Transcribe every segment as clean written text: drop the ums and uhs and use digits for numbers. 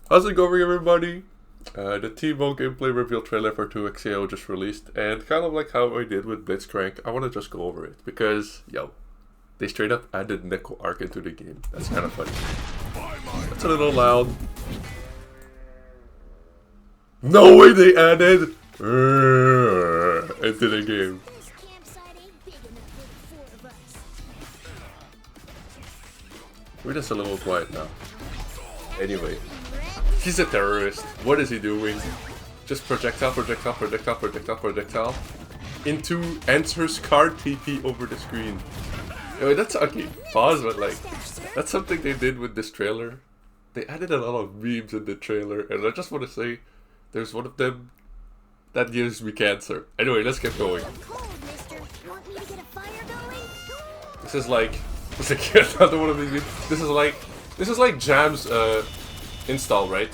How's it going, everybody? The Teemo gameplay reveal trailer for 2XAO just released, and kind of like how I did with Blitzcrank, I want to just go over it because, yo, they straight up added Neco arc into the game. That's kind of funny. That's a little loud. No way they added into the game. We're just a little quiet now. Anyway, he's a terrorist. What is he doing? Just projectile, projectile, projectile, projectile, projectile. Into enters card TP over the screen. Anyway, that's okay. Pause, but like, that's something they did with this trailer. They added a lot of memes in the trailer, and I just want to say, there's one of them that gives me cancer. Anyway, let's get going. This is like, another one of these memes. This is like Jam's install, right?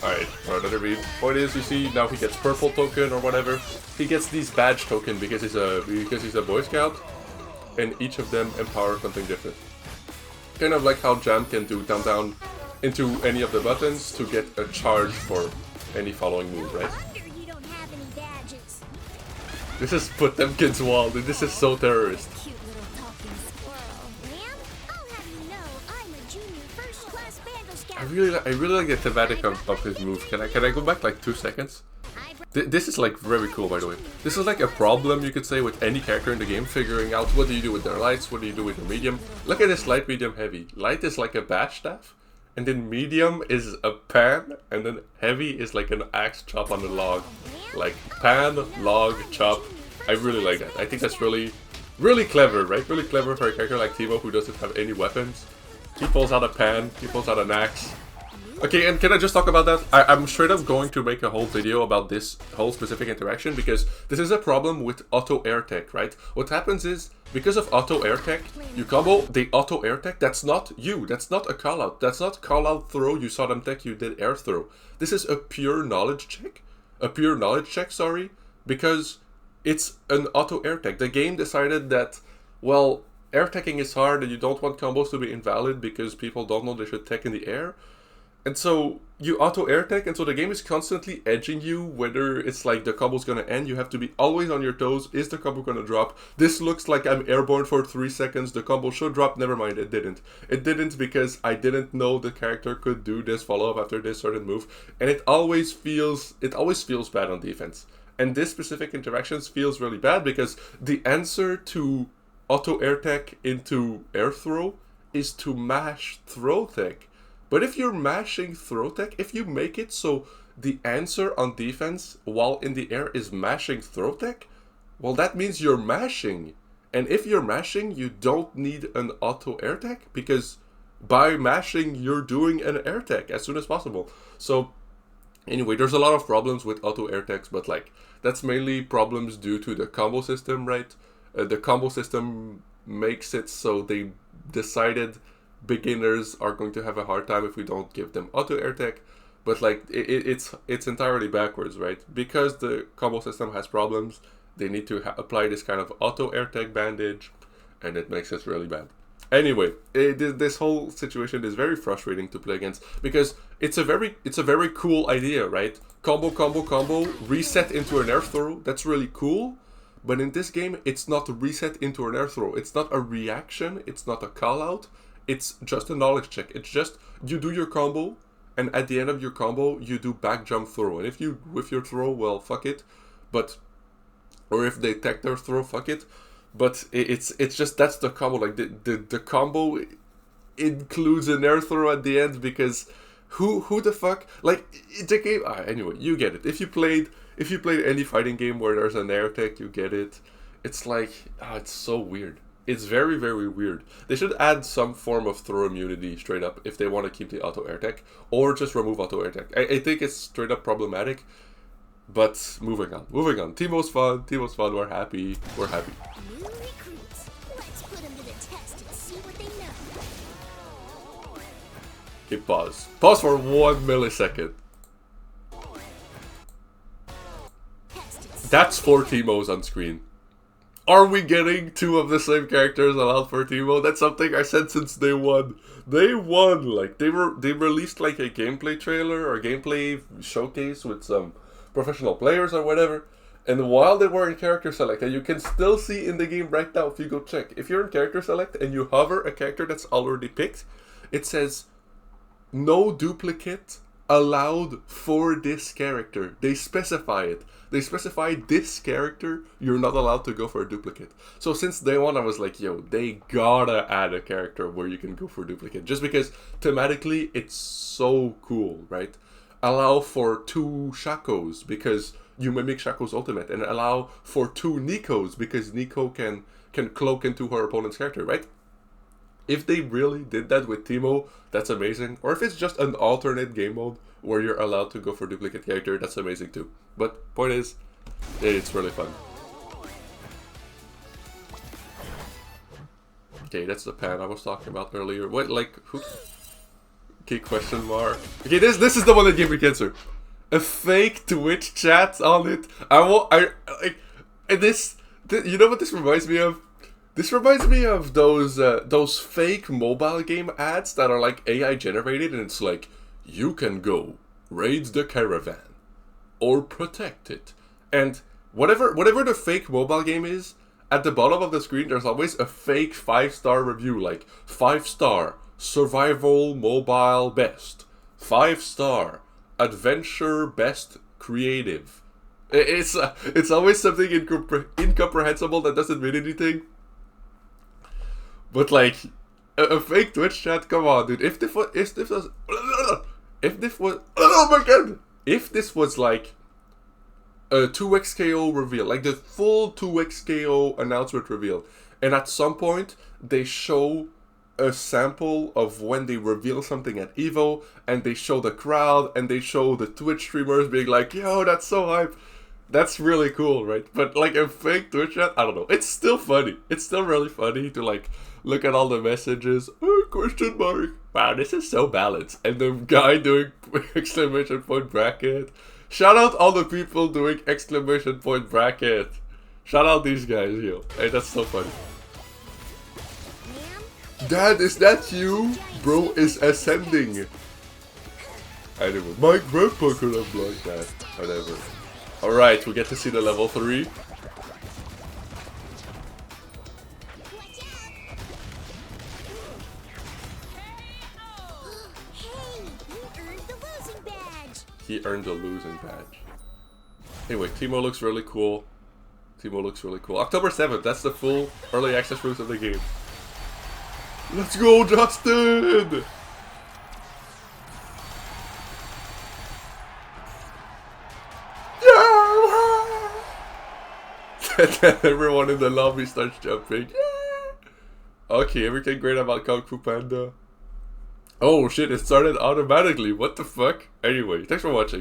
Alright, another meme. Point is, you see now he gets purple token or whatever. He gets these badge token because he's a Boy Scout, and each of them empower something different. Kind of like how Jam can do down into any of the buttons to get a charge for any following move, right? This is Potemkin's wall, dude. This is so terrorist. I really like the thematic of his move. Can I go back like 2 seconds? This is like very cool, by the way. This is like a problem, you could say, with any character in the game, figuring out what do you do with their lights, what do you do with their medium. Look at this light, medium, heavy. Light is like a badge staff, and then medium is a pan, and then heavy is like an axe chop on the log. Like pan, log, chop. I really like that. I think that's really clever, right? Really clever for a character like Teemo who doesn't have any weapons. He pulls out a pan, he pulls out an axe. Okay, and can I just talk about that? I'm straight up going to make a whole video about this whole specific interaction because this is a problem with auto air tech, right? What happens is, because of auto air tech, you combo the auto air tech, that's not you, that's not a call out, that's not call out throw, you saw them tech, you did air throw. This is a pure knowledge check, sorry, because it's an auto air tech. The game decided that, well, air teching is hard and you don't want combos to be invalid because people don't know they should tech in the air. And so you auto air tech, and so the game is constantly edging you whether it's like the combo's gonna end. You have to be always on your toes. Is the combo gonna drop? This looks like I'm airborne for 3 seconds. The combo should drop. Never mind, it didn't. It didn't because I didn't know the character could do this follow-up after this certain move. And it always feels bad on defense. And this specific interactions feels really bad because the answer to auto air tech into air throw is to mash throw tech. But if you're mashing throw tech, if you make it so the answer on defense while in the air is mashing throw tech, well, that means you're mashing. And if you're mashing, you don't need an auto air tech because by mashing, you're doing an air tech as soon as possible. So anyway, there's a lot of problems with auto air techs, but like that's mainly problems due to the combo system, right? The combo system makes it so they decided beginners are going to have a hard time if we don't give them auto air tech, but like it's entirely backwards, right? Because the combo system has problems, they need to apply this kind of auto air tech bandage, and it makes it really bad. Anyway, this whole situation is very frustrating to play against because it's a very cool idea, right? Combo, reset into an air throw. That's really cool. But in this game, it's not reset into an air throw. It's not a reaction. It's not a call out. It's just a knowledge check. It's just you do your combo, and at the end of your combo, you do back jump throw. And if you whiff your throw, well, fuck it. Or if they tech their throw, fuck it. But it's just that's the combo. Like the combo includes an air throw at the end because who the fuck, like the game. Anyway, you get it. If you played any fighting game where there's an air tech, you get it. It's like it's so weird. It's very, very weird. They should add some form of throw immunity straight up if they want to keep the auto air tech, or just remove auto air tech. I think it's straight up problematic. But moving on. Teemo's fun. We're happy. New recruits. Let's put them to the test and see what they know. Okay, pause. Pause for 1 millisecond. That's 4 Teemos on screen. Are we getting 2 of the same characters allowed for Teemo? That's something I said since day one. Day one, like they released like a gameplay trailer or gameplay showcase with some professional players or whatever. And while they were in character select, and you can still see in the game right now if you go check, if you're in character select and you hover a character that's already picked, it says no duplicate allowed for this character. They specify it. They specify this character, you're not allowed to go for a duplicate. So since day one I was like, yo, they gotta add a character where you can go for a duplicate. Just because thematically it's so cool, right? Allow for 2 Shakos because you mimic Shaco's ultimate, and allow for 2 Necos because Neco can cloak into her opponent's character, right? If they really did that with Teemo, that's amazing. Or if it's just an alternate game mode where you're allowed to go for duplicate character, that's amazing too. But point is, it's really fun. Okay, that's the pan I was talking about earlier. What, like, who? Okay, question mark. Okay, this is the one that gave me cancer. A fake Twitch chat on it. This, you know what this reminds me of? This reminds me of those fake mobile game ads that are like AI generated, and it's like, you can go raid the caravan or protect it. And whatever the fake mobile game is, at the bottom of the screen there's always a fake 5-star review, like 5-star survival mobile best, 5-star adventure best creative. It's always something incomprehensible that doesn't mean anything. But like a fake Twitch chat, come on, dude. If this was oh my god, if this was like a 2x KO reveal, like the full 2x KO announcement reveal, and at some point they show a sample of when they reveal something at Evo, and they show the crowd, and they show the Twitch streamers being like, yo, that's so hype. That's really cool, right? But like a fake Twitch chat, I don't know. It's still funny. It's still really funny to like look at all the messages. Oh, question mark. Wow, this is so balanced. And the guy doing exclamation point bracket. Shout out all the people doing exclamation point bracket. Shout out these guys, yo. Hey, that's so funny. Dad, is that you? Bro is ascending. Anyway, my grandpa could have blocked that. Whatever. Alright, we get to see the level 3. He earned the losing badge. Anyway, Teemo looks really cool. Teemo looks really cool. October 7th, that's the full early access release of the game. Let's go, Justin! Everyone in the lobby starts jumping. Yeah. Okay, everything great about Kung Fu Panda. Oh shit, it started automatically. What the fuck? Anyway, thanks for watching.